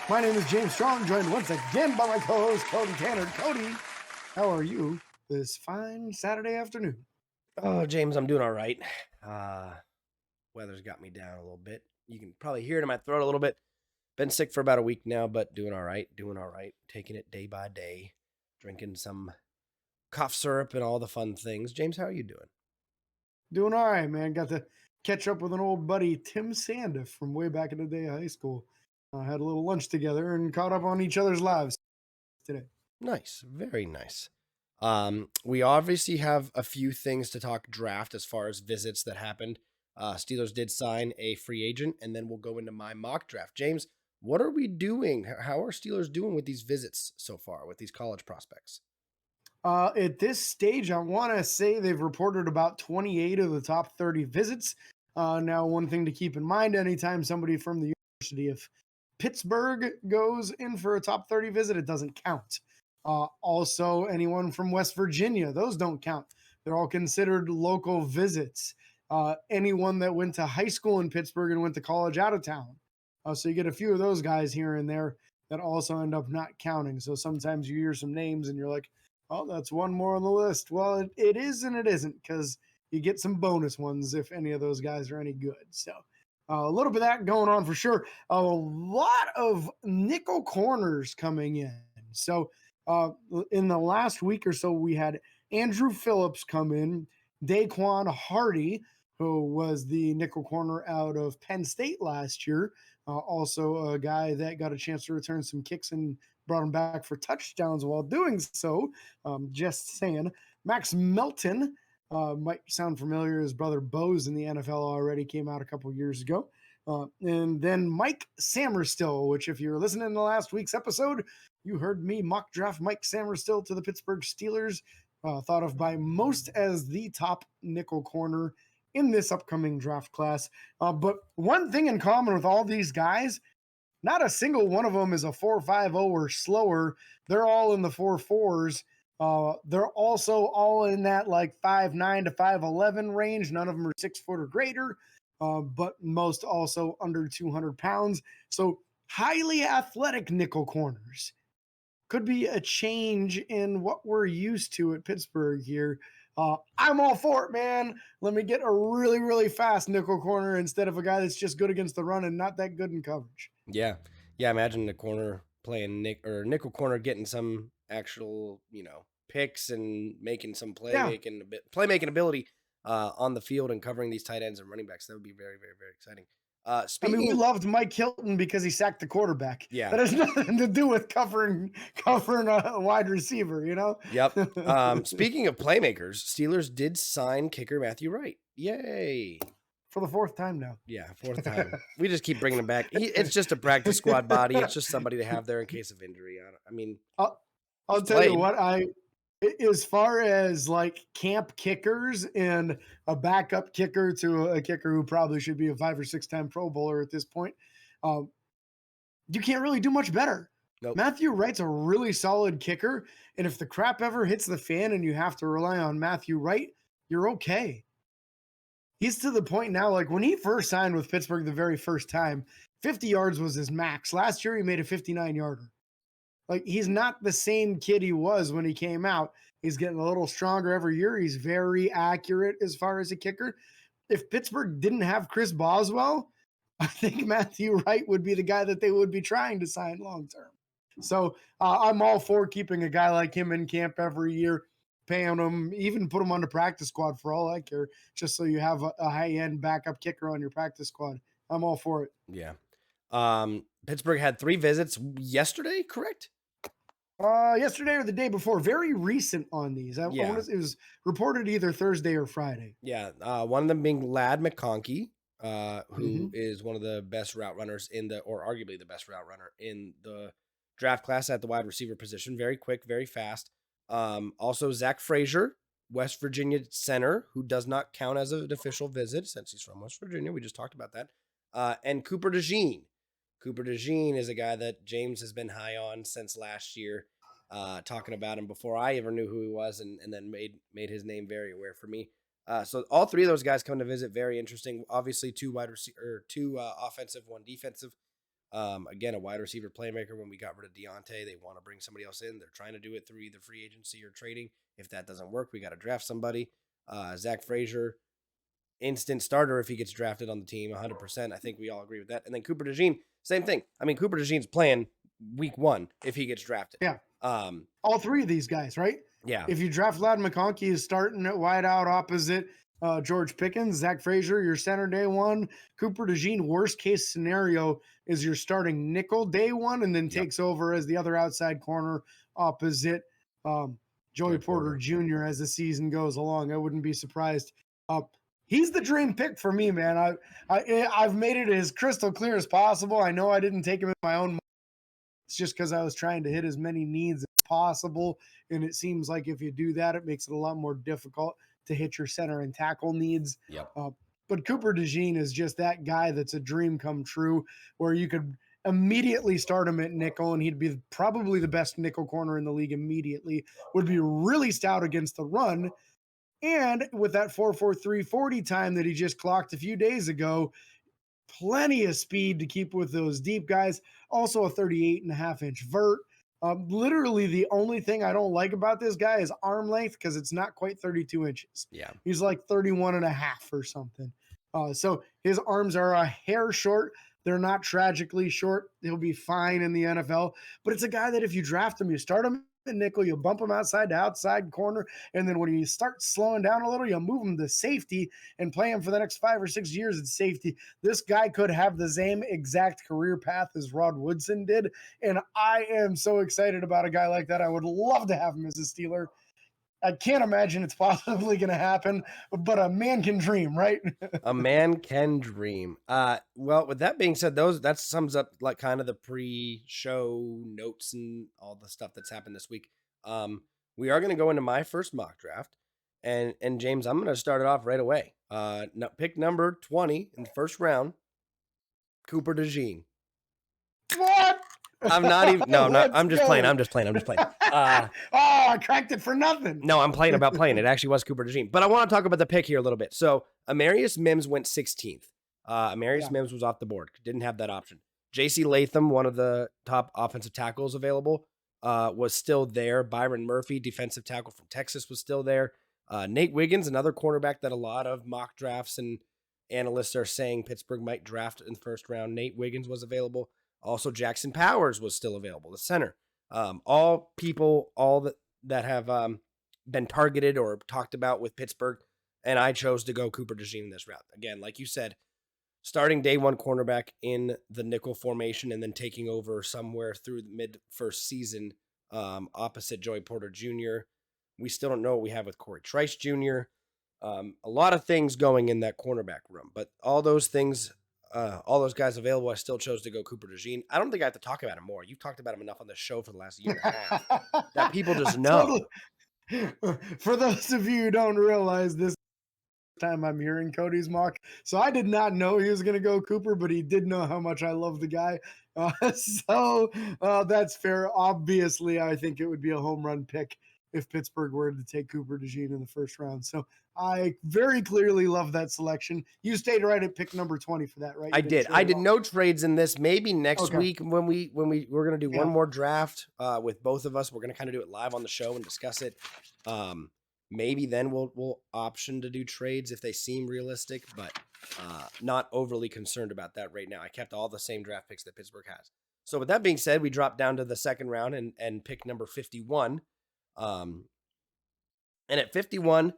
My name is James Strong, joined once again by my co-host Cody Tanner. Cody, how are you this fine Saturday afternoon? Oh, James, I'm doing all right. Uh, Weather's got me down a little bit. You can probably hear it in my throat a little bit. Been sick for about a week now, but doing all right. Doing all right. Taking it day by day. Drinking some cough syrup and all the fun things. James, how are you doing? Doing all right, man. Got to catch up with an old buddy, Tim Sandiff, from way back in the day of high school. Had a little lunch together and caught up on each other's lives today. Nice. Very nice. We obviously have a few things to talk draft as far as visits that happened. Steelers did sign a free agent, and then we'll go into my mock draft. James, what are we doing? How are Steelers doing with these visits so far, with these college prospects? At this stage, I want to say they've reported about 28 of the top 30 visits. Now, one thing to keep in mind anytime somebody from the University of Pittsburgh goes in for a top 30 visit, it doesn't count. Also, anyone from West Virginia, those don't count. They're all considered local visits. Anyone that went to high school in Pittsburgh and went to college out of town. So you get a few of those guys here and there that also end up not counting. So sometimes you hear some names and you're like, oh, that's one more on the list. Well, it is and it isn't because you get some bonus ones if any of those guys are any good. So a little bit of that going on for sure. A lot of nickel corners coming in. So in the last week or so, we had Andrew Phillips come in, Daquan Hardy, who was the nickel corner out of Penn State last year. Also, a guy that got a chance to return some kicks and brought him back for touchdowns while doing so. Just saying. Max Melton might sound familiar. His brother Bose in the NFL already came out a couple years ago. And then Mike Samerstill, which, if you're listening to last week's episode, you heard me mock draft Mike Samerstill to the Pittsburgh Steelers, thought of by most as the top nickel corner in this upcoming draft class. But one thing in common with all these guys, not a single one of them is a 4.50 or slower. They're all in the 4.4s. They're also all in that like 5'9" to 5'11" range. None of them are 6 foot or greater, but most also under 200 pounds. So highly athletic nickel corners could be a change in what we're used to at Pittsburgh here. I'm all for it, man. Let me get a really, really fast nickel corner instead of a guy that's just good against the run and not that good in coverage. Yeah. Yeah, imagine the corner playing nickel corner getting some actual, picks and making some Yeah. playmaking ability on the field and covering these tight ends and running backs. That would be very, very, very exciting. I mean, we Speaking loved Mike Hilton because he sacked the quarterback. Yeah. That has nothing to do with covering a wide receiver, you know? Yep. Speaking of playmakers, Steelers did sign kicker Matthew Wright. Yay. For the fourth time now. Yeah, fourth time. We just keep bringing him back. It's just a practice squad body. It's just somebody to have there in case of injury. I mean, I'll, he's I'll tell you played. what, as far as like camp kickers and a backup kicker to a kicker who probably should be a 5 or 6 time Pro Bowler at this point, um, you can't really do much better. Nope. Matthew Wright's a really solid kicker. And if the crap ever hits the fan and you have to rely on Matthew Wright, you're okay. He's to the point now, like when he first signed with Pittsburgh the very first time, 50 yards was his max. Last year, he made a 59-yarder. Like he's not the same kid he was when he came out. He's getting a little stronger every year. He's very accurate as far as a kicker. If Pittsburgh didn't have Chris Boswell, I think Matthew Wright would be the guy that they would be trying to sign long term. So I'm all for keeping a guy like him in camp every year, paying him, even put him on the practice squad for all I care, just so you have a high end backup kicker on your practice squad. I'm all for it. Yeah. Pittsburgh had 3 visits yesterday, correct? Yesterday or the day before, very recent on these. Yeah. It was reported either Thursday or Friday. Yeah. One of them being Lad McConkey, Mm-hmm. who is one of the best route runners or arguably the best route runner in the draft class at the wide receiver position. Very quick, very fast. Also Zach Frazier, West Virginia center, who does not count as an official visit since he's from West Virginia. We just talked about that. And Cooper DeJean. Cooper DeJean is a guy that James has been high on since last year, talking about him before I ever knew who he was, and then made his name very aware for me. So all 3 of those guys come to visit. Very interesting. Obviously, 2 wide receiver, 2 offensive, 1 defensive. Again, a wide receiver playmaker. When we got rid of Deontay, they want to bring somebody else in. They're trying to do it through either free agency or trading. If that doesn't work, we got to draft somebody. Zach Frazier, instant starter if he gets drafted on the team, 100%. I think we all agree with that. And then Cooper DeJean, same thing. I mean, Cooper DeJean's playing week 1 if he gets drafted. Yeah. All 3 of these guys, right? Yeah. If you draft Ladd McConkey is starting at wide out opposite George Pickens, Zach Frazier, your center day 1. Cooper DeJean, worst case scenario, is your starting nickel day 1 and then takes over as the other outside corner opposite Joey Porter Jr. as the season goes along. I wouldn't be surprised. He's the dream pick for me, man. I've made it as crystal clear as possible. I know I didn't take him in my own. It's just because I was trying to hit as many needs as possible. And it seems like if you do that, it makes it a lot more difficult to hit your center and tackle needs. Yep. But Cooper DeJean is just that guy that's a dream come true, where you could immediately start him at nickel and he'd be probably the best nickel corner in the league immediately, would be really stout against the run. And with that 4.43 40 time that he just clocked a few days ago, plenty of speed to keep with those deep guys. Also a 38.5-inch vert. Literally the only thing I don't like about this guy is arm length, because it's not quite 32 inches. Yeah. He's like 31.5 or something. So his arms are a hair short. They're not tragically short. He'll be fine in the NFL. But it's a guy that if you draft him, you start him at nickel, you bump him outside to outside corner, and then when you start slowing down a little, you move him to safety and play him for the next 5 or 6 years at safety. This guy could have the same exact career path as Rod Woodson did, and I am so excited about a guy like that. I would love to have him as a Steeler. I can't imagine it's possibly going to happen, but a man can dream, right? A man can dream. Well, with that being said, that sums up like kind of the pre-show notes and all the stuff that's happened this week. We are going to go into my first mock draft, and James, I'm going to start it off right away. Pick number 20 in the first round, Cooper DeJean. What? I'm not even. No, I'm not. I'm just playing. I'm just playing. I cracked it for nothing. No, I'm playing about playing. It actually was Cooper DeJean. But I want to talk about the pick here a little bit. So Amarius Mims went 16th. Mims was off the board. Didn't have that option. J.C. Latham, one of the top offensive tackles available, was still there. Byron Murphy, defensive tackle from Texas, was still there. Nate Wiggins, another cornerback that a lot of mock drafts and analysts are saying Pittsburgh might draft in the first round. Nate Wiggins was available. Also, Jackson Powers was still available, the center. All that have been targeted or talked about with Pittsburgh, and I chose to go Cooper DeJean in this route. Again, like you said, starting day 1 cornerback in the nickel formation and then taking over somewhere through the mid-first season opposite Joey Porter Jr. We still don't know what we have with Corey Trice Jr. A lot of things going in that cornerback room, but all those things... all those guys available, I still chose to go Cooper DeJean. I don't think I have to talk about him more. You've talked about him enough on this show for the last year and a half that people just know. For those of you who don't realize, this time I'm hearing Cody's mock, so I did not know he was going to go Cooper, but he did know how much I love the guy. So that's fair. Obviously, I think it would be a home run pick if Pittsburgh were to take Cooper DeJean in the first round. So I very clearly love that selection. You stayed right at pick number 20 for that, right? I did. I did no trades in this. Maybe next week when we're going to do one more draft with both of us, we're going to kind of do it live on the show and discuss it. Maybe then we'll option to do trades if they seem realistic, but not overly concerned about that right now. I kept all the same draft picks that Pittsburgh has. So with that being said, we dropped down to the second round and pick number 51. And at 51,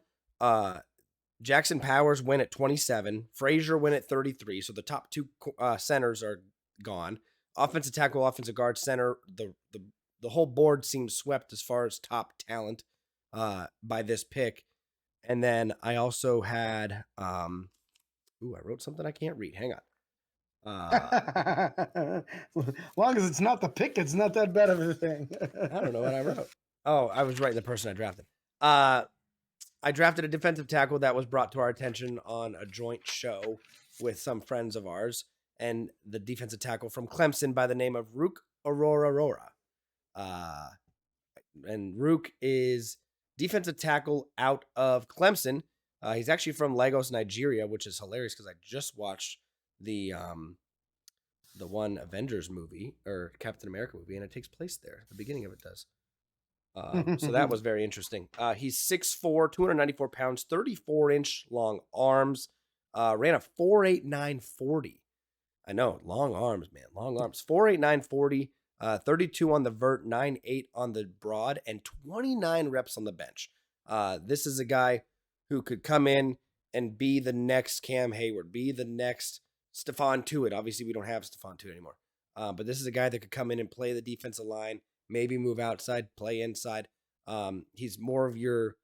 Jackson Powers went at 27. Frazier went at 33. So the top 2 centers are gone. Offensive tackle, offensive guard, center. The whole board seems swept as far as top talent by this pick. And then I also had I wrote something I can't read. Hang on. As long as it's not the pick, it's not that bad of a thing. I don't know what I wrote. Oh, I was writing the person I drafted. I drafted a defensive tackle that was brought to our attention on a joint show with some friends of ours, and the defensive tackle from Clemson by the name of Rook Aurora. And Rook is defensive tackle out of Clemson. He's actually from Lagos, Nigeria, which is hilarious because I just watched the the one Avengers movie or Captain America movie, and it takes place there. The beginning of it does. So that was very interesting. He's 6'4", 294 pounds, 34-inch long arms. Ran a 4.8940. I know, long arms, man, long arms. 4.8940, 32 on the vert, 9.8 on the broad, and 29 reps on the bench. This is a guy who could come in and be the next Cam Hayward, be the next Stephon Tuitt. Obviously, we don't have Stephon Tuitt anymore. But this is a guy that could come in and play the defensive line, maybe move outside, play inside. He's more of your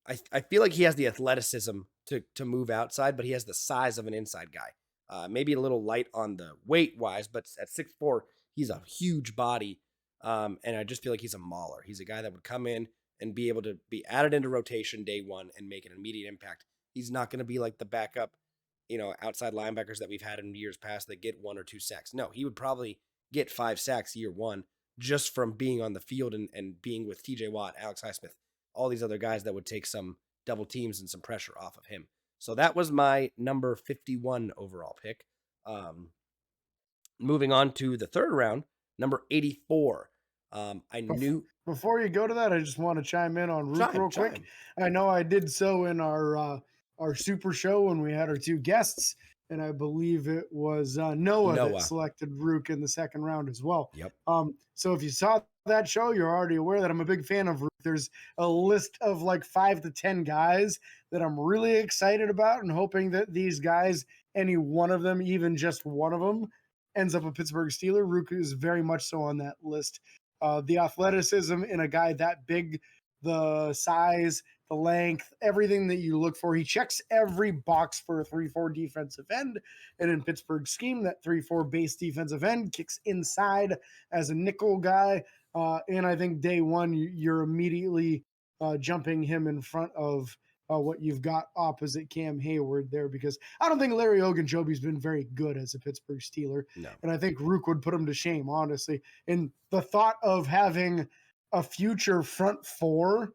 I feel like he has the athleticism to move outside, but he has the size of an inside guy. Maybe a little light on the weight wise, but at 6'4", he's a huge body. And I just feel like he's a mauler. He's a guy that would come in and be able to be added into rotation day one and make an immediate impact. He's not going to be like the backup, outside linebackers that we've had in years past that get 1 or 2 sacks. No, he would probably get 5 sacks year one just from being on the field and being with TJ Watt, Alex Highsmith, all these other guys that would take some double teams and some pressure off of him. So that was my number 51 overall pick. Moving on to the third round, number 84. Before you go to that, I just want to chime in on Rook real quick. I know I did so in our super show when we had our 2 guests, and I believe it was Noah that selected Rook in the second round as well. Yep. So if you saw that show, you're already aware that I'm a big fan of Rook. There's a list of like 5 to 10 guys that I'm really excited about and hoping that these guys, any one of them, even just one of them, ends up a Pittsburgh Steeler. Rook is very much so on that list. The athleticism in a guy that big, the size, the length, everything that you look for. He checks every box for a 3-4 defensive end. And in Pittsburgh's scheme, that 3-4 base defensive end kicks inside as a nickel guy. And I think day one, you're immediately jumping him in front of what you've got opposite Cam Hayward there, because I don't think Larry Ogunjobi's been very good as a Pittsburgh Steeler. No. And I think Rook would put him to shame, honestly. And the thought of having a future front 4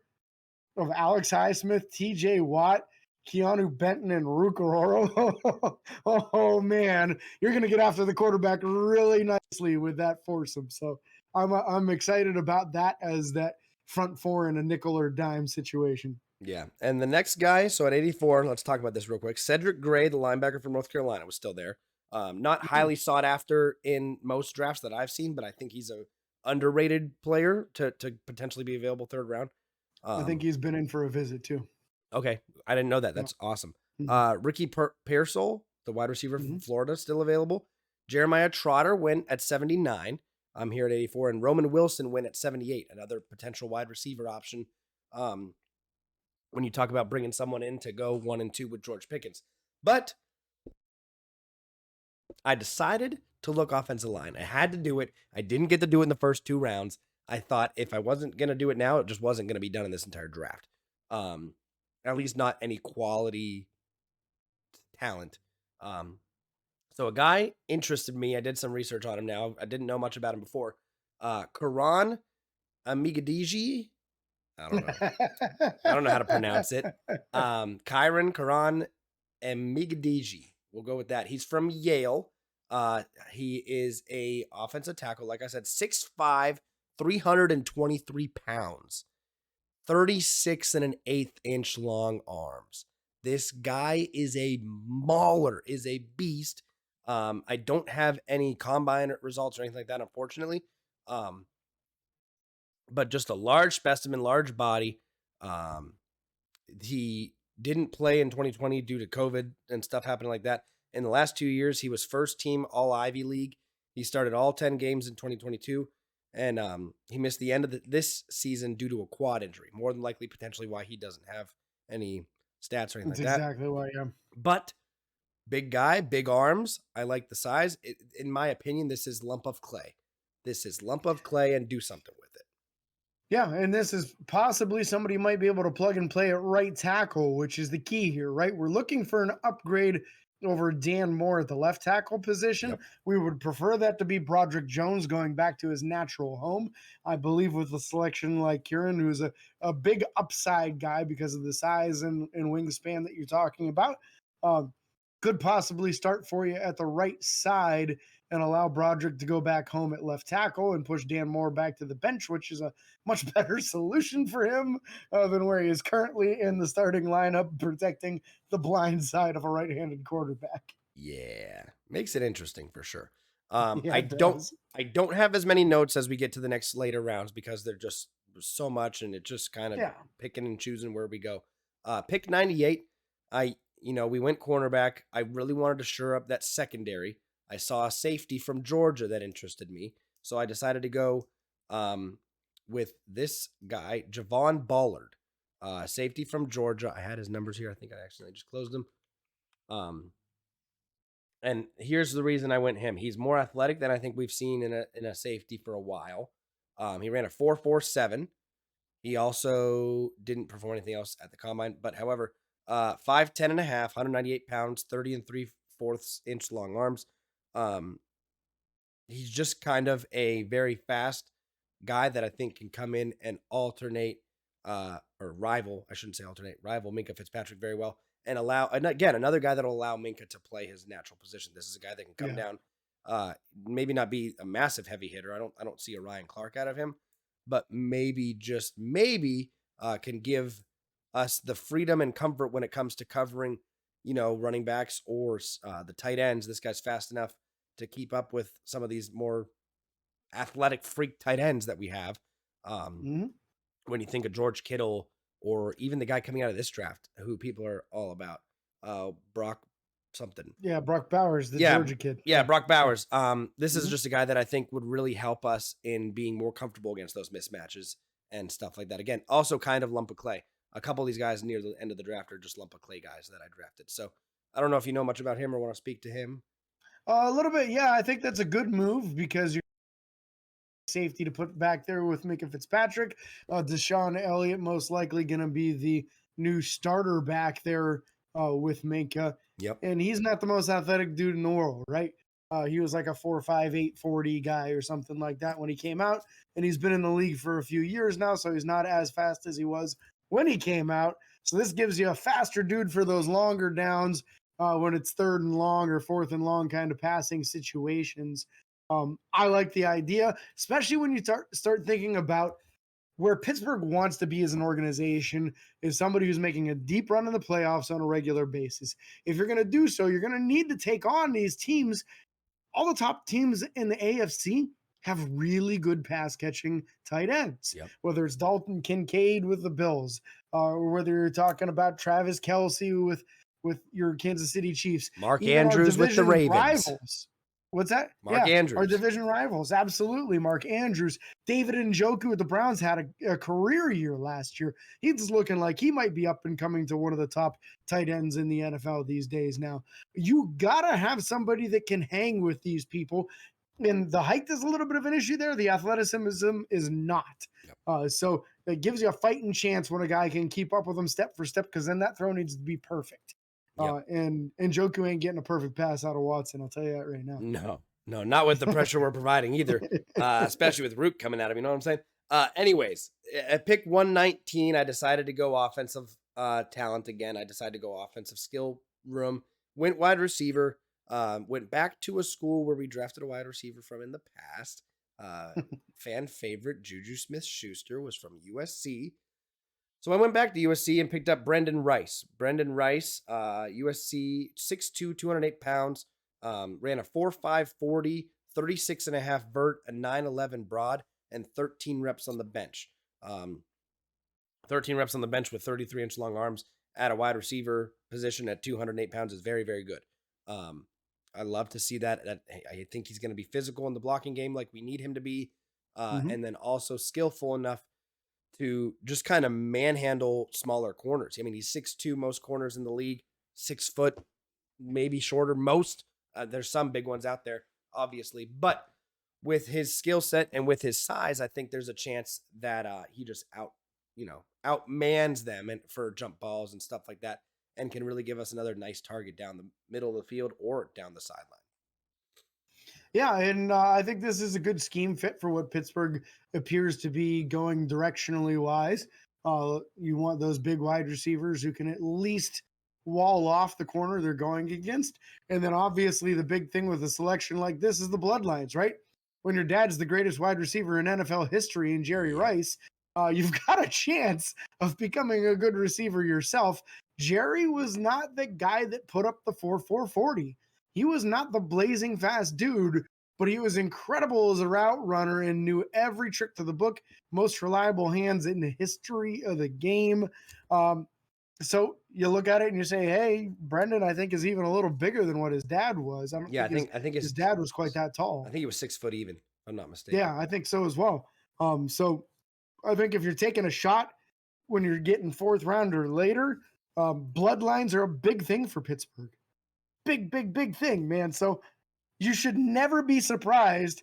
of Alex Highsmith, TJ Watt, Keanu Benton, and Rook Ororo. Oh, man. You're going to get after the quarterback really nicely with that foursome. So I'm excited about that as that front 4 in a nickel or dime situation. Yeah. And the next guy, so at 84, let's talk about this real quick. Cedric Gray, the linebacker from North Carolina, was still there. Not highly sought after in most drafts that I've seen, but I think he's a underrated player to potentially be available third round. I think he's been in for a visit too. Okay. I didn't know that. That's awesome. Ricky Pearsall, the wide receiver from Florida, still available. Jeremiah Trotter went at 79. I'm here at 84. And Roman Wilson went at 78, another potential wide receiver option. When you talk about bringing someone in to go 1 and 2 with George Pickens. But I decided to look offensive line. I had to do it. I didn't get to do it in the first 2 rounds. I thought if I wasn't going to do it now, it just wasn't going to be done in this entire draft. At least not any quality talent. So a guy interested me. I did some research on him now. I didn't know much about him before. Karan Amigadiji. I don't know. I don't know how to pronounce it. Karan Amigadiji. We'll go with that. He's from Yale. He is a offensive tackle. Like I said, 6'5", 323 pounds, 36 and an eighth inch long arms. This guy is a mauler, is a beast. I don't have any combine results or anything like that, unfortunately. But just a large specimen, large body. He didn't play in 2020 due to COVID and stuff happening like that. In the last 2 years, he was first team All Ivy League. He started all 10 games in 2022, and he missed the end of this season due to a quad injury. More than likely, potentially why he doesn't have any stats or anything like that. That's exactly why, yeah. But big guy, big arms. I like the size. In my opinion, this is lump of clay. This is lump of clay, and do something with it. Yeah, and this is possibly somebody might be able to plug and play at right tackle, which is the key here, right? We're looking for an upgrade over Dan Moore at the left tackle position. Yep. We would prefer that to be Broderick Jones going back to his natural home. I believe with a selection like Kieran, who's a big upside guy because of the size and wingspan that you're talking about, could possibly start for you at the right side and allow Broderick to go back home at left tackle and push Dan Moore back to the bench, which is a much better solution for him than where he is currently in the starting lineup protecting the blind side of a right-handed quarterback. Yeah, makes it interesting for sure. Yeah, I it don't does. I don't have as many notes as we get to the next later rounds because they're just so much and it just kind of Yeah. picking and choosing where we go. Pick 98. We went cornerback. I really wanted to shore up that secondary. I saw a safety from Georgia that interested me. So I decided to go with this guy, Javon Ballard. Safety from Georgia. I had his numbers here. I think I accidentally just closed them. And here's the reason I went him. He's more athletic than I think we've seen in a safety for a while. He ran a 4.47. He also didn't perform anything else at the combine, but however, 5'10 and a half, 198 pounds, 30 and 3/4 inch long arms. Um, he's just kind of a very fast guy that I think can come in and alternate, or rival, I shouldn't say alternate, rival Minkah Fitzpatrick very well and allow, and again, another guy that'll allow Minkah to play his natural position. This is a guy that can come Yeah. down, maybe not be a massive heavy hitter. I don't see a Ryan Clark out of him, but maybe just maybe can give us the freedom and comfort when it comes to covering, running backs or the tight ends. This guy's fast enough to keep up with some of these more athletic freak tight ends that we have. Mhm. When you think of George Kittle or even the guy coming out of this draft, who people are all about, Brock something. Yeah, Brock Bowers, the Yeah, Georgia kid. yeah, Brock Yeah. Bowers. This is Mhm. just a guy that I think would really help us in being more comfortable against those mismatches and stuff like that. Again, also kind of lump of clay. A couple of these guys near the end of the draft are just lump of clay guys that I drafted. So I don't know if you know much about him or want to speak to him. A little bit, yeah. I think that's a good move because you're safety to put back there with Minkah Fitzpatrick. Deshaun Elliott most likely going to be the new starter back there with Minkah, Yep. and he's not the most athletic dude in the world, right? He was like a 4.5, 840 guy or something like that when he came out, and he's been in the league for a few years now, so he's not as fast as he was when he came out. So this gives you a faster dude for those longer downs when it's third and long or fourth and long kind of passing situations. I like the idea, especially when you start thinking about where Pittsburgh wants to be as an organization is somebody who's making a deep run in the playoffs on a regular basis. If you're going to do so, you're going to need to take on these teams. All the top teams in the AFC have really good pass catching tight ends, Yep. whether it's Dalton Kincaid with the Bills, or whether you're talking about Travis Kelsey with your Kansas City Chiefs, Mark even our Andrews with the division Ravens. rivals. What's that? Mark Yeah, our Andrews. division rivals. Absolutely. Mark Andrews. David Njoku with the Browns had a career year last year. He's looking like he might be up and coming to one of the top tight ends in the NFL these days now. You got to have somebody that can hang with these people. And the height is a little bit of an issue there. The athleticism is not. Yep. So it gives you a fighting chance when a guy can keep up with them step for step, because then that throw needs to be perfect. Yep. And Njoku ain't getting a perfect pass out of Watson. I'll tell you that right now. No, not with the pressure we're providing either, especially with Rook coming at him. You know what I'm saying? Anyways, at pick 119, I decided to go offensive talent again. I decided to go offensive skill room. Went wide receiver. Went back to a school where we drafted a wide receiver from in the past. Fan favorite Juju Smith-Schuster was from USC. So I went back to USC and picked up Brendan Rice. Brendan Rice, USC, 6'2", 208 pounds, ran a 4.5 40, 36 and a half vert, a 9.11 broad, and 13 reps on the bench. 13 reps on the bench with 33-inch long arms at a wide receiver position at 208 pounds is very, very good. I love to see that. I think he's going to be physical in the blocking game like we need him to be, and then also skillful enough to just kind of manhandle smaller corners. I mean, he's 6'2", most corners in the league, 6 foot, maybe shorter, most. There's some big ones out there, obviously, but with his skill set and with his size, I think there's a chance that he just outmans them and for jump balls and stuff like that, and can really give us another nice target down the middle of the field or down the sideline. Yeah, and I think this is a good scheme fit for what Pittsburgh appears to be going directionally wise. You want those big wide receivers who can at least wall off the corner they're going against. And then obviously the big thing with a selection like this is the bloodlines, right? When your dad's the greatest wide receiver in NFL history in Jerry Rice, you've got a chance of becoming a good receiver yourself. Jerry was not the guy that put up the 4.40. He was not the blazing fast dude, but he was incredible as a route runner and knew every trick to the book. Most reliable hands in the history of the game. So you look at it and you say, "Hey, Brendan, I think is even a little bigger than what his dad was. I don't Yeah, think I think his dad was quite that I tall." think he was 6 foot even, if I'm not mistaken. Yeah, I think so as well. So I think if you're taking a shot when you're getting fourth round or later, bloodlines are a big thing for Pittsburgh. Big, big, big thing, man. So you should never be surprised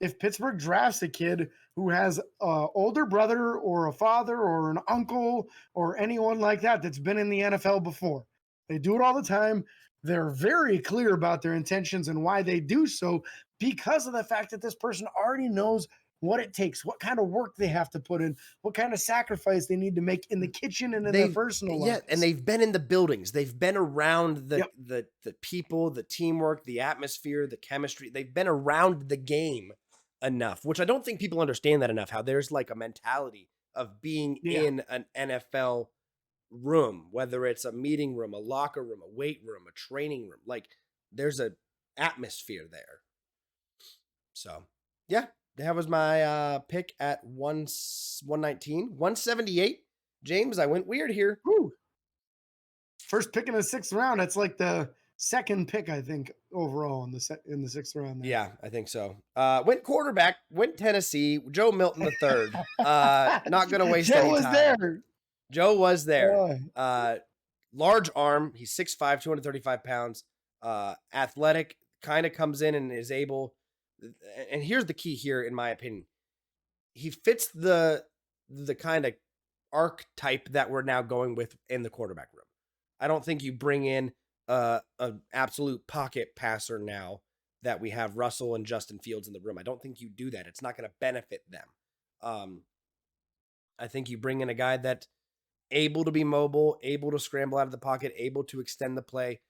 if Pittsburgh drafts a kid who has a older brother or a father or an uncle or anyone like that that's been in the NFL before. They do it all the time. They're very clear about their intentions and why they do so because of the fact that this person already knows what it takes, what kind of work they have to put in, what kind of sacrifice they need to make in the kitchen and in their personal lives. And they've been in the buildings. They've been around Yep. the people, the teamwork, the atmosphere, the chemistry. They've been around the game enough, which I don't think people understand that enough. How there's like a mentality of being Yeah. in an NFL room, whether it's a meeting room, a locker room, a weight room, a training room. Like there's a atmosphere there. So yeah, that was my pick at 119, 178. James, I went weird here. Whew. First pick in the sixth round. That's like the second pick, I think, overall in the sixth round. There. Yeah, I think so. Went quarterback, went Tennessee, Joe Milton the third. Not gonna waste Joe any was time. there. Joe was there. Oh. Large arm. He's 6'5", 235 pounds. Athletic. Kind of comes in and is able. And here's the key here, in my opinion. He fits the kind of archetype that we're now going with in the quarterback room. I don't think you bring in an absolute pocket passer now that we have Russell and Justin Fields in the room. I don't think you do that. It's not going to benefit them. I think you bring in a guy that's able to be mobile, able to scramble out of the pocket, able to extend the play.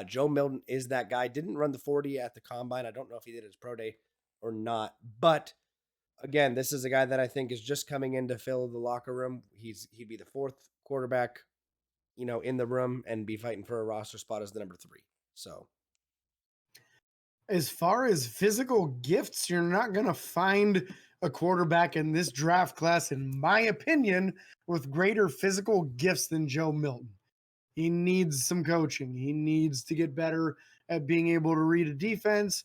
Joe Milton is that guy. Didn't run the 40 at the combine. I don't know if he did his pro day or not. But again, this is a guy that I think is just coming in to fill the locker room. He'd be the fourth quarterback, in the room and be fighting for a roster spot as the number 3. So as far as physical gifts, you're not going to find a quarterback in this draft class, in my opinion, with greater physical gifts than Joe Milton. He needs some coaching. He needs to get better at being able to read a defense,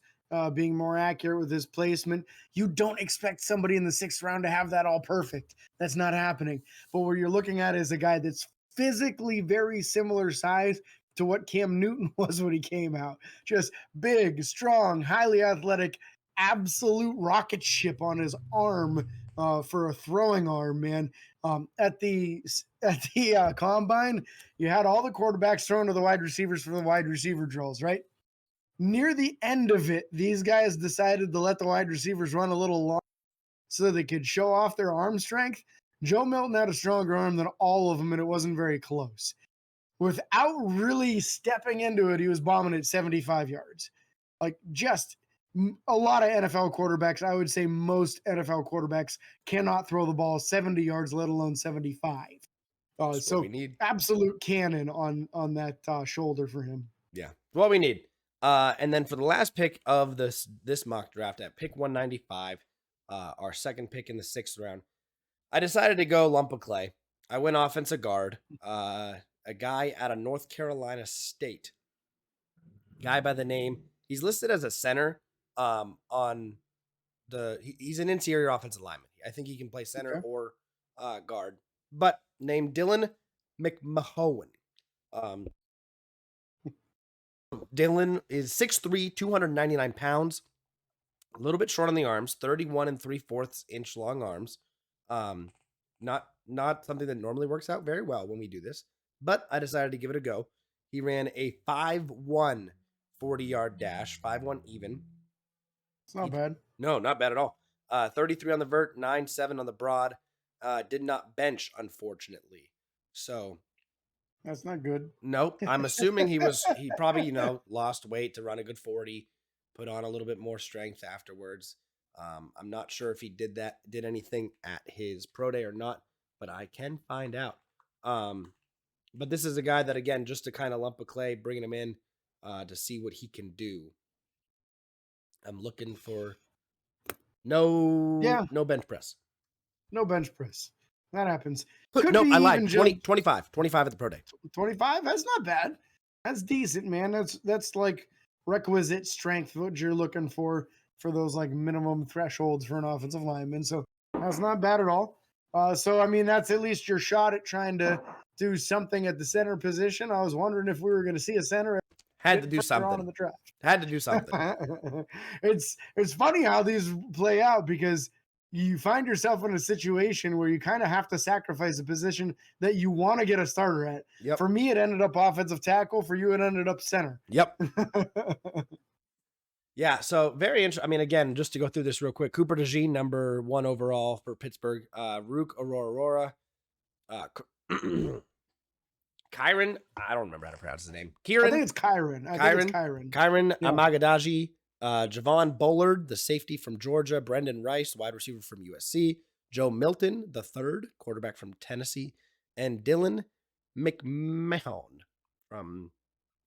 being more accurate with his placement. You don't expect somebody in the sixth round to have that all perfect. That's not happening. But what you're looking at is a guy that's physically very similar size to what Cam Newton was when he came out. Just big, strong, highly athletic, absolute rocket ship on his arm for a throwing arm, man. At the combine, you had all the quarterbacks thrown to the wide receivers for the wide receiver drills, right? Near the end of it, these guys decided to let the wide receivers run a little long so they could show off their arm strength. Joe Milton had a stronger arm than all of them, and it wasn't very close. Without really stepping into it, he was bombing at 75 yards. Like, just a lot of NFL quarterbacks, I would say most NFL quarterbacks cannot throw the ball 70 yards, let alone 75. that's So what we need. absolute cannon on that shoulder for him. Yeah, what we need. And then for the last pick of this mock draft at pick 195, our second pick in the 6th round, I decided to go lump of clay. I went offensive guard, a guy out of North Carolina State, guy by the name. He's listed as a center. He's an interior offensive lineman. I think he can play center or guard, but named Dylan McMahon. Dylan is 6'3", 299 pounds, a little bit short on the arms, 31 3/4 inch long arms. Not something that normally works out very well when we do this, but I decided to give it a go. He ran a 5'1", 40-yard dash, 5'1" even. It's not bad. No, not bad at all. 33 on the vert, 9.7 on the broad. Did not bench, unfortunately. So That's not good. Nope. I'm assuming he probably, lost weight to run a good 40, put on a little bit more strength afterwards. I'm not sure if he did anything at his pro day or not, but I can find out. But this is a guy that, again, just to kind of lump of clay, bringing him in to see what he can do. I'm looking for no bench press. No bench press. That happens. No, I lied. 25 at the pro day. 25? That's not bad. That's decent, man. That's like requisite strength, what you're looking for those like minimum thresholds for an offensive lineman. So that's not bad at all. So I mean, that's at least your shot at trying to do something at the center position. I was wondering if we were going to see a center. Had to do something in the draft. Had to do something. It's funny how these play out, because you find yourself in a situation where you kind of have to sacrifice a position that you want to get a starter at. Yep. For me, it ended up offensive tackle. For you, it ended up center. Yep. Yeah, so very interesting. I mean, again, just to go through this real quick, Cooper DeJean, number 1 overall for Pittsburgh. Rook Aurora. Kyron, I don't remember how to pronounce his name. I think it's Kyron. Kyron Amagadaji. Javon Bullard, the safety from Georgia. Brendan Rice, wide receiver from USC. Joe Milton, the third, quarterback from Tennessee. And Dylan McMahon from...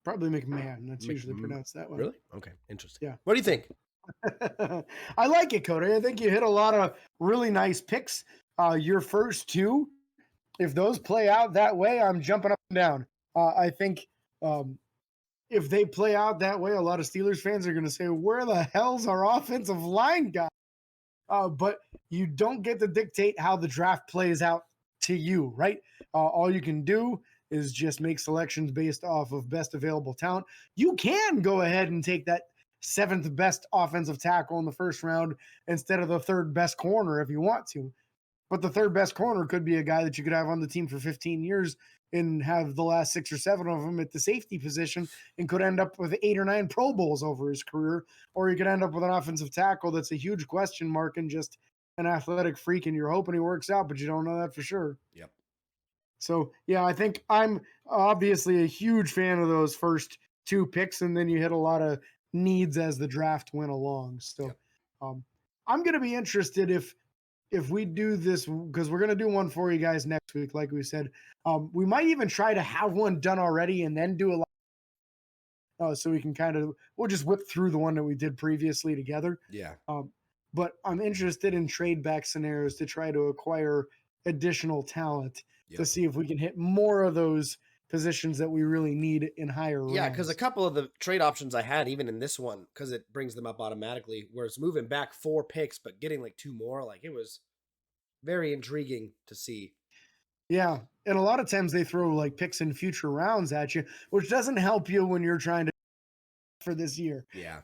Probably McMahon. That's usually pronounced that way. Really? Okay, interesting. Yeah. What do you think? I like it, Cody. I think you hit a lot of really nice picks. Your first two, if those play out that way, I'm jumping up and down. I think if they play out that way, a lot of Steelers fans are going to say, where the hell's our offensive line guy? But you don't get to dictate how the draft plays out to you, right? All you can do is just make selections based off of best available talent. You can go ahead and take that 7th best offensive tackle in the first round instead of the 3rd best corner if you want to. But the 3rd best corner could be a guy that you could have on the team for 15 years and have the last 6 or 7 of them at the safety position, and could end up with 8 or 9 Pro Bowls over his career. Or you could end up with an offensive tackle that's a huge question mark and just an athletic freak, and you're hoping he works out, but you don't know that for sure. Yep. So, yeah, I think I'm obviously a huge fan of those first 2 picks, and then you hit a lot of needs as the draft went along. So I'm going to be interested if we do this, because we're going to do one for you guys next week, like we said. We might even try to have one done already and then do a lot. So we can we'll just whip through the one that we did previously together. Yeah. But I'm interested in trade back scenarios to try to acquire additional talent to see if we can hit more of those positions that we really need in higher rounds. Yeah, because a couple of the trade options I had, even in this one, because it brings them up automatically, where it's moving back 4 picks, but getting like 2 more, like it was very intriguing to see. Yeah, and a lot of times they throw like picks in future rounds at you, which doesn't help you when you're trying to for this year. Yeah.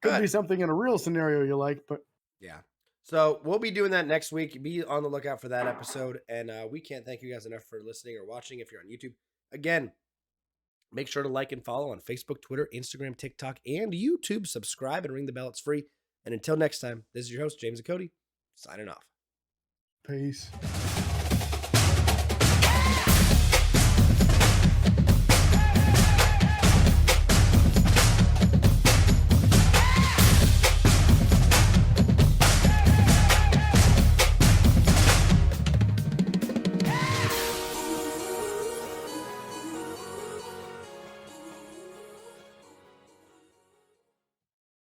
Could be something in a real scenario you like, but yeah. So we'll be doing that next week. Be on the lookout for that episode. And we can't thank you guys enough for listening or watching if you're on YouTube. Again, make sure to like and follow on Facebook, Twitter, Instagram, TikTok, and YouTube. Subscribe and ring the bell. It's free. And until next time, this is your host, James and Cody, signing off. Peace.